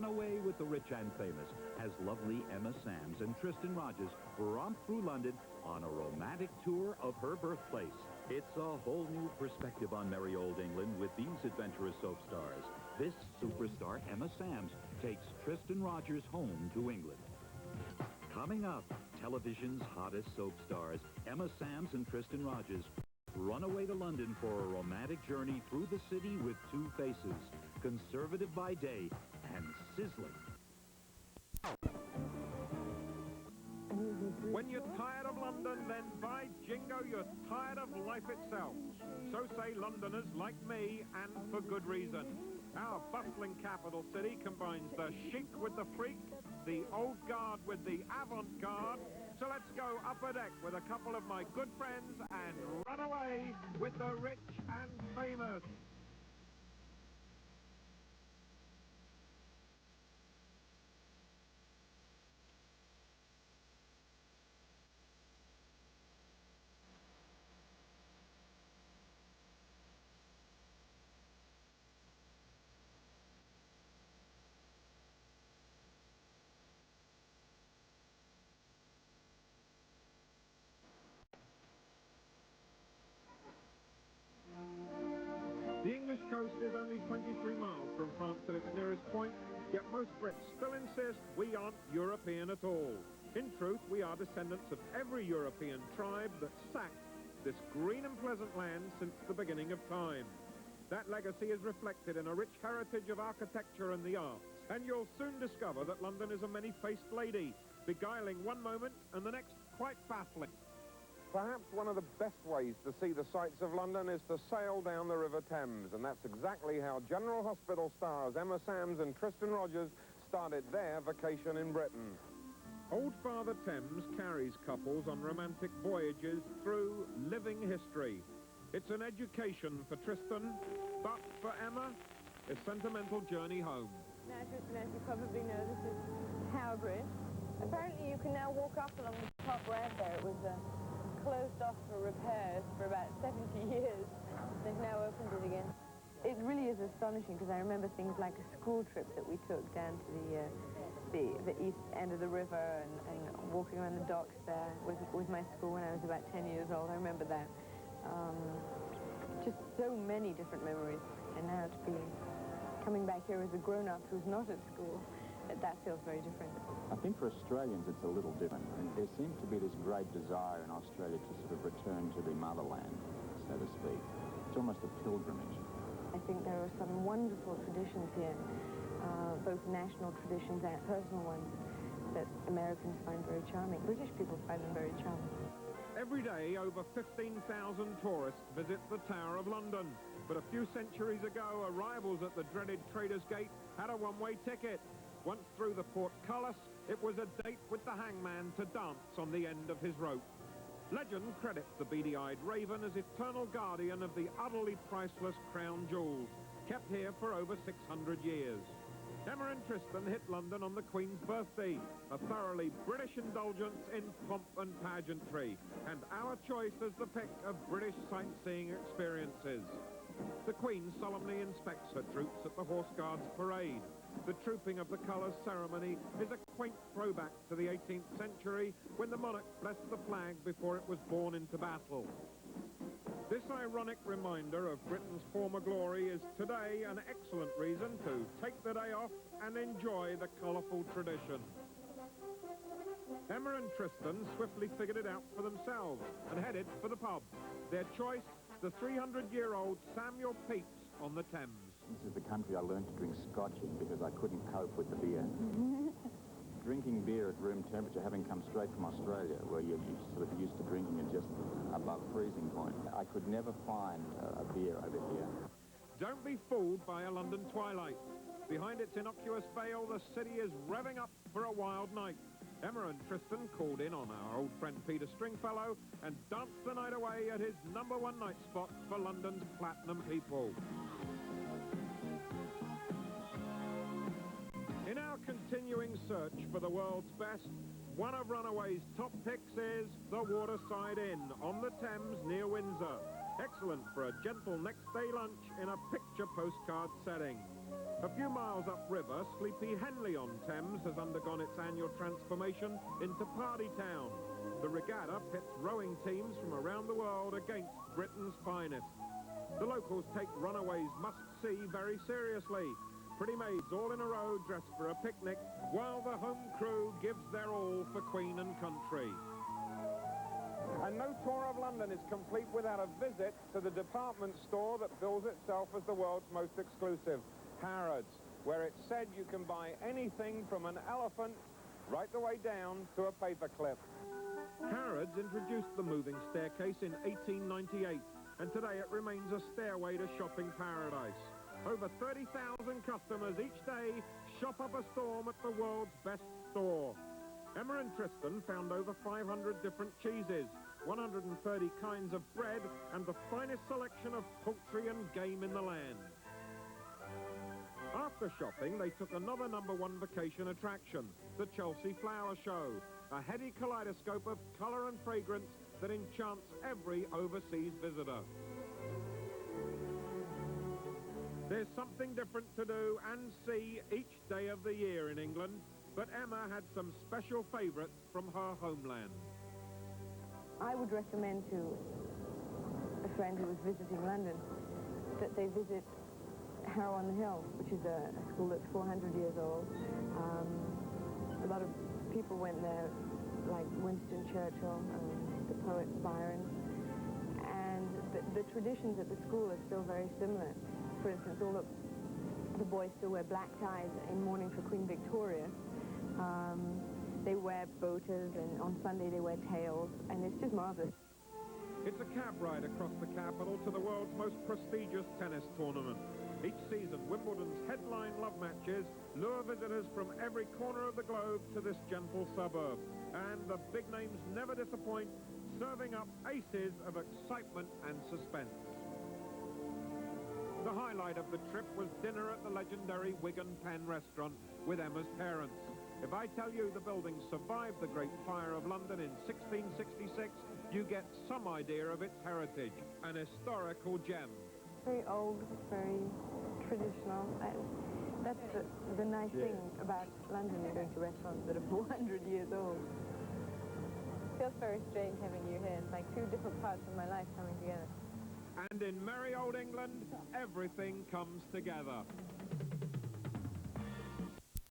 Runaway with the Rich and Famous as lovely Emma Sams and Tristan Rogers romp through London on a romantic tour of her birthplace. It's a whole new perspective on merry old England with these adventurous soap stars. This superstar Emma Sams takes Tristan Rogers home to England. Coming up, television's hottest soap stars, Emma Sams and Tristan Rogers, run away to London for a romantic journey through the city with two faces, conservative by day and sizzling. When you're tired of London, then by jingo, you're tired of life itself. So say Londoners like me, and for good reason. Our bustling capital city combines the chic with the freak, the old guard with the avant-garde. So let's go upper deck with a couple of my good friends and run away with the rich and famous. The English coast is only 23 miles from France at its nearest point, yet most Brits still insist we aren't European at all. In truth, we are descendants of every European tribe that sacked this green and pleasant land since the beginning of time. That legacy is reflected in a rich heritage of architecture and the arts, and you'll soon discover that London is a many-faced lady, beguiling one moment and the next quite baffling. Perhaps one of the best ways to see the sights of London is to sail down the River Thames, and that's exactly how General Hospital stars Emma Sams and Tristan Rogers started their vacation in Britain. Old Father Thames carries couples on romantic voyages through living history. It's an education for Tristan, but for Emma, a sentimental journey home. Now, Tristan, as you probably know, this is Tower Bridge. Apparently you can now walk up along the top ramp there. It was closed off for repairs for about 70 years. They've now opened it again. It really is astonishing because I remember things like a school trip that we took down to the east end of the river and walking around the docks there with my school when I was about 10 years old. I remember that. Just so many different memories. And now to be coming back here as a grown-up who's not at school, that feels very different. I think for Australians it's a little different. And there seems to be this great desire in Australia to sort of return to the motherland, so to speak. It's almost a pilgrimage. I think there are some wonderful traditions here, both national traditions and personal ones, that Americans find very charming. British people find them very charming. Every day, over 15,000 tourists visit the Tower of London. But a few centuries ago, arrivals at the dreaded Traders' Gate had a one-way ticket. Once through the portcullis, it was a date with the hangman to dance on the end of his rope. Legend credits the beady-eyed raven as eternal guardian of the utterly priceless crown jewels, kept here for over 600 years. Emma and Tristan hit London on the Queen's birthday, a thoroughly British indulgence in pomp and pageantry, and our choice as the pick of British sightseeing experiences. The Queen solemnly inspects her troops at the Horse Guards parade. The trooping of the colours ceremony is a quaint throwback to the 18th century when the monarch blessed the flag before it was borne into battle. This ironic reminder of Britain's former glory is today an excellent reason to take the day off and enjoy the colourful tradition. Emma and Tristan swiftly figured it out for themselves and headed for the pub. Their choice, the 300-year-old Samuel Pepys on the Thames. This is the country I learned to drink scotch in because I couldn't cope with the beer. Drinking beer at room temperature, having come straight from Australia, where you're sort of used to drinking it just above freezing point, I could never find a beer over here. Don't be fooled by a London twilight. Behind its innocuous veil, the city is revving up for a wild night. Emma and Tristan called in on our old friend Peter Stringfellow and danced the night away at his #1 night spot for London's platinum people. In our continuing search for the world's best, one of Runaway's top picks is the Waterside Inn on the Thames near Windsor. Excellent for a gentle next day lunch in a picture postcard setting. A few miles upriver, sleepy Henley-on-Thames has undergone its annual transformation into Party Town. The regatta pits rowing teams from around the world against Britain's finest. The locals take Runaway's must-see very seriously. Pretty maids all in a row dressed for a picnic, while the home crew gives their all for Queen and country. And no tour of London is complete without a visit to the department store that bills itself as the world's most exclusive, Harrods, where it's said you can buy anything from an elephant right the way down to a paperclip. Harrods introduced the moving staircase in 1898, and today it remains a stairway to shopping paradise. Over 30,000 customers each day shop up a storm at the world's best store. Emma and Tristan found over 500 different cheeses, 130 kinds of bread, and the finest selection of poultry and game in the land. After shopping, they took another #1 vacation attraction, the Chelsea Flower Show, a heady kaleidoscope of colour and fragrance that enchants every overseas visitor. There's something different to do and see each day of the year in England, but Emma had some special favourites from her homeland. I would recommend to a friend who was visiting London that they visit Harrow-on-the-Hill, which is a school that's 400 years old. A lot of people went there, like Winston Churchill, the poet Byron, and the traditions at the school are still very similar. For instance, all the boys still wear black ties in mourning for Queen Victoria. They wear boaters, and on Sunday they wear tails, and it's just marvelous. It's a cab ride across the capital to the world's most prestigious tennis tournament. Each season, Wimbledon's headline love matches lure visitors from every corner of the globe to this gentle suburb. And the big names never disappoint, serving up aces of excitement and suspense. The highlight of the trip was dinner at the legendary Wig and Pen restaurant with Emma's parents. If I tell you the building survived the Great Fire of London in 1666, you get some idea of its heritage, an historical gem. Very old, very traditional. That's the nice thing about London, going to restaurants that are 400 years old. It feels very strange having you here. It's like two different parts of my life coming together. And in merry old England, everything comes together.